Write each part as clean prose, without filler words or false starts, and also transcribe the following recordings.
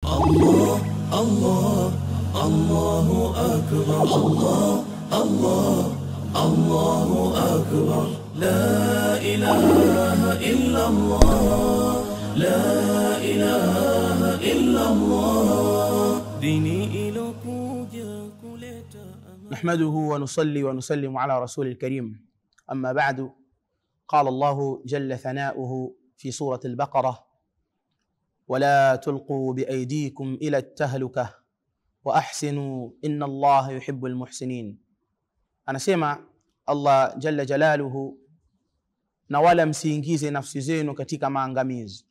الله الله الله أكبر الله الله الله أكبر لا إله إلا الله لا إله إلا الله ديني إلوكوجا كولتا. نحمده ونصلي ونسلم على رسول الكريم. أما بعد، قال الله جل ثناؤه في سورة البقرة: ولا تلقوا بأيديكم إلى التهلكة وأحسنوا إن الله يحب المحسنين. Anasema Allah jalla jalaluhu, na wala msiingize nafsi zenu katika maangamizi,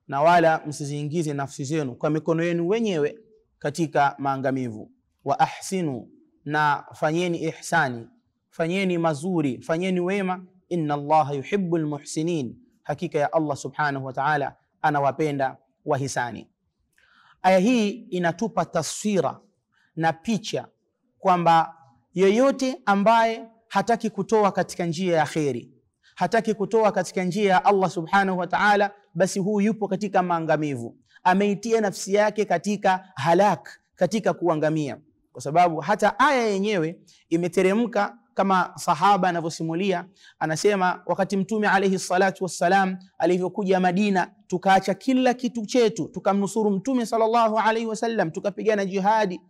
na wala msiziingize nafsi zenu kwa mikono yenu wenyewe katika maangamivu. Wa ahsinu, na fanyeni ihsani, fanyeni mazuri, fanyeni wema. Inna Allah yuhibbul muhsinin, hakika ya Allah subhanahu wa ta'ala anawapenda wahisani. Aya hii inatupa taswira na picha kwamba yeyote ambaye hataki kutoa katika njia ya kheri, hataki kutoa katika njia ya Allah subhanahu wa ta'ala, basi huyu yupo katika maangamivu, ameitia nafsi yake katika halak, katika kuangamia. Kwa sababu hata aya yenyewe imeteremka kama sahaba anavyosimulia, anasema wakati Mtume alayhi salatu wassalam alivyokuja Madina, tukaacha kila kitu chetu, tukamnusuru Mtume sallallahu alayhi wasallam, tukapigana jihadi,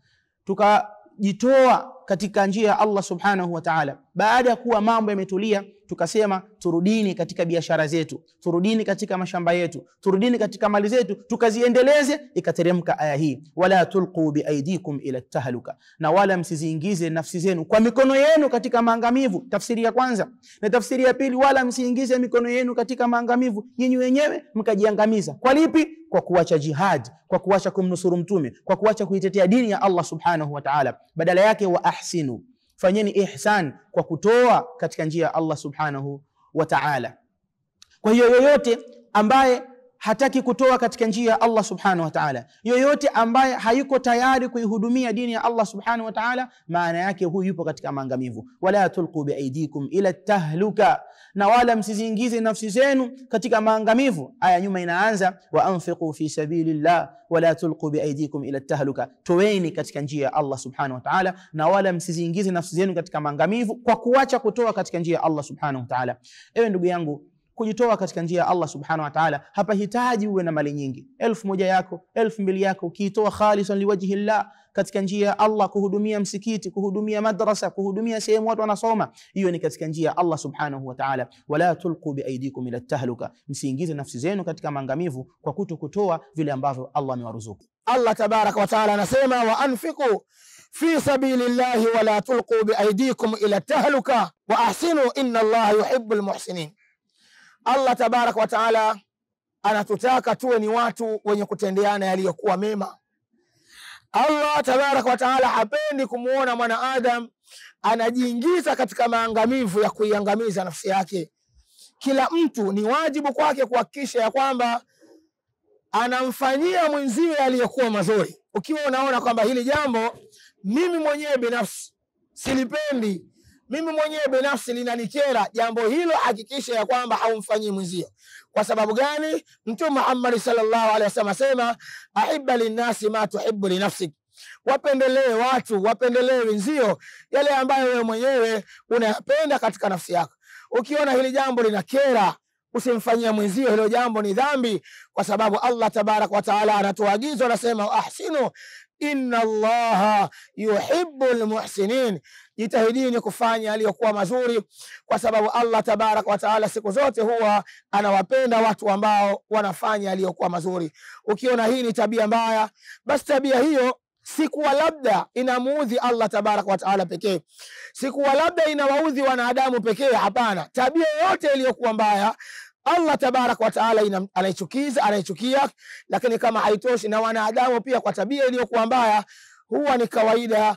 tukajitoa katika njia ya Allah subhanahu wa ta'ala. Baada ya kuwa mambo yametulia, tukasema turudini katika biashara zetu, turudini katika mashamba yetu, turudini katika mali zetu, tukaziendeleze. Ikateremka aya hii: wala tulqu biaidikum ila tahluka, na wala msiziingize nafsi zenu kwa mikono yenu katika maangamivu. Tafsiri ya kwanza. Na tafsiri ya pili: wala msiingize mikono yenu katika maangamivu, nyinyi wenyewe mkajiangamiza. Kwa lipi? Kwa kuacha jihad, kwa kuacha kumnusuru Mtume, kwa kuacha kuitetea dini ya Allah subhanahu wa ta'ala. Badala yake wa ahsinu, fanyeni ihsan kwa kutoa katika njia ya Allah subhanahu wa ta'ala. Kwa hiyo yoyote ambaye hataki kutoa katika njia ya Allah subhanahu wa ta'ala, yoyote ambaye hayuko tayari kuihudumia dini ya Allah subhanahu wa ta'ala, maana yake huyu yupo katika maangamivu. Wala tulqu biaidikum ila tahluka, na wala msiziingize nafsi zenu katika maangamivu. Aya nyuma inaanza wa anfiqu fi sabilillah wala tulqu biaidikum ila tahluka, toweni katika njia ya Allah subhanahu wa ta'ala, na wala msiziingize nafsi zenu katika maangamivu kwa kuacha kutoa katika njia ya Allah subhanahu wa ta'ala. Ewe ndugu yangu, kujitoa katika njia ya Allah subhanahu wa ta'ala hapa hitaji uwe na mali nyingi. 1000 yako, 2000 yako, ukiitoa khalisan liwajhi Allah katika njia ya Allah, kuhudumia msikiti, kuhudumia madrasa, kuhudumia sehemu watu wanasoma, hiyo ni katika njia ya Allah subhanahu wa ta'ala. Wala tulqu biaidikum ila tahluka, msiingize nafsi zenu katika maangamivu kwa kutokutoa vile ambavyo Allah amewaruzuku. Allah tabaraka wa ta'ala anasema wa anfiqu fi sabilillahi wala tulqu biaidikum ila tahluka wa ahsinu inna Allah yuhibbul muhsinin. Allah tabaraka wa ta'ala anatutaka tuwe ni watu wenye kutendeana yaliyokuwa mema. Allah tabaraka wa ta'ala hapendi kumuona mwanadamu anajiingiza katika maangamivu ya kuiangamiza nafsi yake. Kila mtu ni wajibu kwake kuhakikisha ya kwamba anamfanyia mwenziwe aliyokuwa mazuri. Ukiwa unaona kwamba hili jambo mimi mwenyewe binafsi silipendi, mimi mwenyewe binafsi linanikera, jambo hilo hakikisha ya kwamba haumfanyii mwenzio. Kwa sababu gani? Mtume Muhammad sallallahu alaihi wasallam asema ahibba linnasi ma tuhibbu li nafsik, wapendelee watu, wapendelee wenzio yale ambayo wewe mwenyewe unayapenda katika nafsi yako. Ukiona hili jambo linakera, usimfanyie mwenzio hilo jambo, ni dhambi. Kwa sababu Allah tabarak wa taala anatuagiza, anasema ahsinu inna Allaha yuhibbul muhsinin, jitahidini kufanya aliyokuwa mazuri, kwa sababu Allah tabarak wa taala siku zote huwa anawapenda watu ambao wanafanya aliyokuwa mazuri. Ukiona hii ni tabia mbaya, basi tabia hiyo sikuwa labda inamuudhi Allah tabarak wa taala pekee, sikuwa labda inawaudhi wanadamu pekee. Hapana, tabia yote iliyokuwa mbaya Allah tabarak wa taala anaichukia. Lakini kama haitoshi, na wanadamu pia kwa tabia iliyokuwa mbaya huwa ni kawaida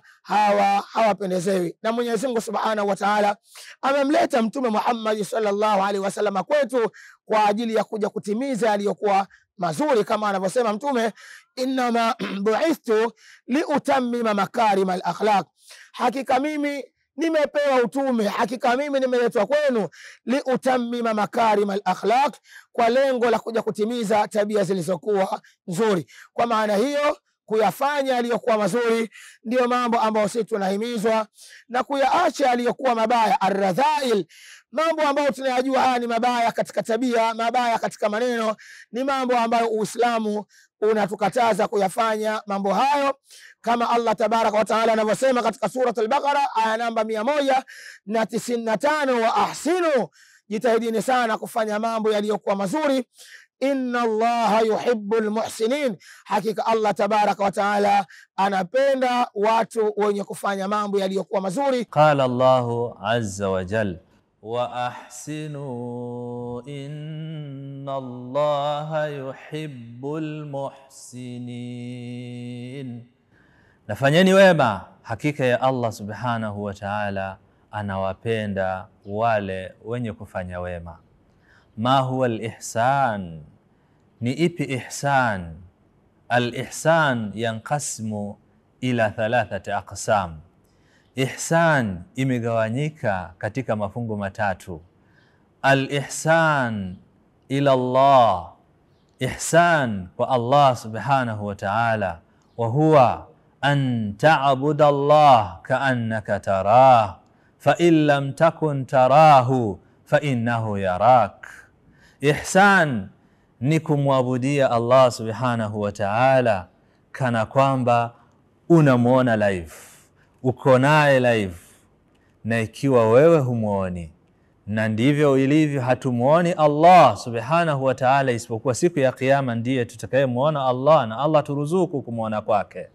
hawapendezewi. Na Mwenyezi Mungu subhanahu wa taala amemleta Mtume Muhammad sallallahu alaihi wasallam kwetu kwa ajili ya kuja kutimiza aliyokuwa mazuri, kama anavyosema Mtume, innama bu'ithtu liutammima makarim al-akhlaq, hakika mimi nimepewa utume, hakika mimi nimeletwa kwenu liutammima makarim al-akhlaq, kwa lengo la kuja kutimiza tabia zilizokuwa nzuri. Kwa maana hiyo kuyafanya yaliyokuwa mazuri ndiyo mambo ambayo sisi tunahimizwa, na kuyaacha yaliyokuwa mabaya, arradhail, mambo ambayo tunayajua haya ni mabaya katika tabia, mabaya katika maneno, ni mambo ambayo Uislamu unatukataza kuyafanya mambo hayo, kama Allah tabaraka wa taala anavyosema katika surat al-Baqara aya namba 195, wa ahsinu, jitahidini sana kufanya mambo yaliyokuwa mazuri, inna Allaha yuhibbul muhsinin, hakika Allah tabaraka wa taala anapenda watu wenye kufanya mambo yaliyokuwa mazuri. Qala Allahu azza wa jalla wa ahsinu inna Allaha yuhibbul muhsinin, nafanyeni wema, hakika ya Allah subhanahu wa ta'ala anawapenda wale wenye kufanya wema. Ma huwa al-ihsan? Ni ipi ihsan? Al-ihsan yanqasmu ila 3 aqsam. Ihsan imegawanyika katika mafungu matatu. Al-ihsan ila Allah, ihsan kwa Allah subhanahu wa ta'ala, wa huwa an ta'budu Allah ka'annaka tarah, fa in lam takun tarahu fa innahu yarak. Ihsan ni kumwabudia Allah subhanahu wa ta'ala kana kwamba unamuona live, uko naye live, na ikiwa wewe humuoni, na ndivyo ilivyo, hatumuoni Allah subhanahu wa ta'ala isipokuwa siku ya kiyama ndiye tutakayemuona Allah, na Allah turuzuku kumuona kwake.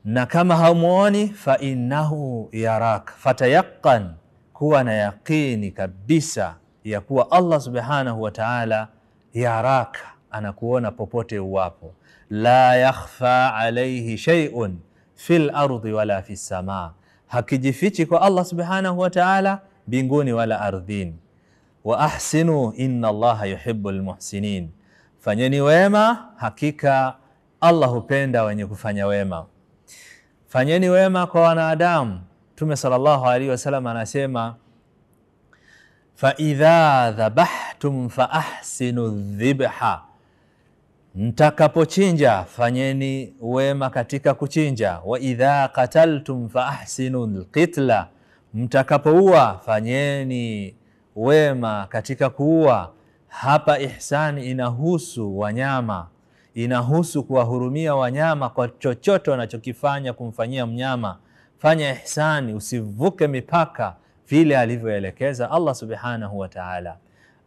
Na kama hamuoni, fa innahu yarak, fatayaqan, kuwa na yaqini kabisa ya kuwa Allah subhanahu wa ta'ala yaraka, anakuona popote uwapo. La yakhfa alayhi shay'un fil ardi wala fis samaa, hakijifichi kwa Allah subhanahu wa ta'ala mbinguni wala ardhini. Wa ahsinu inna Allaha yuhibbul muhsinin, fanyeni wema, hakika Allah hupenda wenye kufanya wema. Fanyeni wema kwa wanadamu. Mtume sallallahu alaihi wasallam anasema, fa idha dhabahtum fa ahsinu dhibha, mtakapochinja fanyeni wema katika kuchinja. Wa idha qataltum fa ahsinu alqitla, mtakapoua fanyeni wema katika kuua. Hapa ihsani inahusu wanyama, inahusu kuwahurumia wanyama kwa chochote wanachokifanya kumfanyia mnyama. Fanya ihsani, usivuke mipaka vile alivyoelekeza Allah subhanahu wa ta'ala.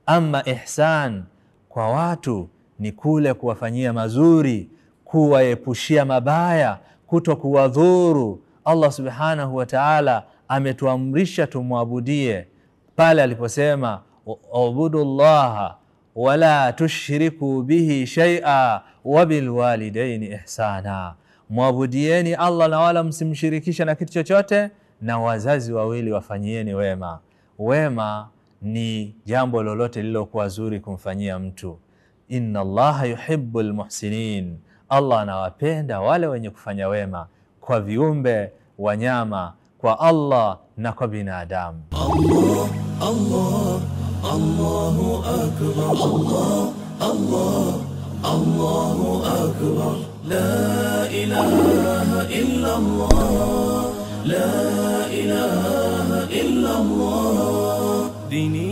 Ama ihsan kwa watu ni kule kuwafanyia mazuri, kuwaepushia mabaya, kuto kuwadhuru. Allah subhanahu wa ta'ala ametuamrisha tumwabudie pale aliposema, ubudullaha wala tushriku bihi shay'a wa bil walidaini ihsana, mwabudieni Allah na wala msimshirikisha na kitu chochote, na wazazi wawili wafanyieni wema. Wema ni jambo lolote lilokuwa zuri kumfanyia mtu. Inna Allaha yuhibbul muhsinin, Allah anawapenda wale wenye kufanya wema kwa viumbe, wanyama, kwa Allah na kwa binadamu. Allah, Allah, Allahu akbar. Allah, Allah, Allahu akbar. La ilaha illa Allah, la ilaha illa Allah. Dini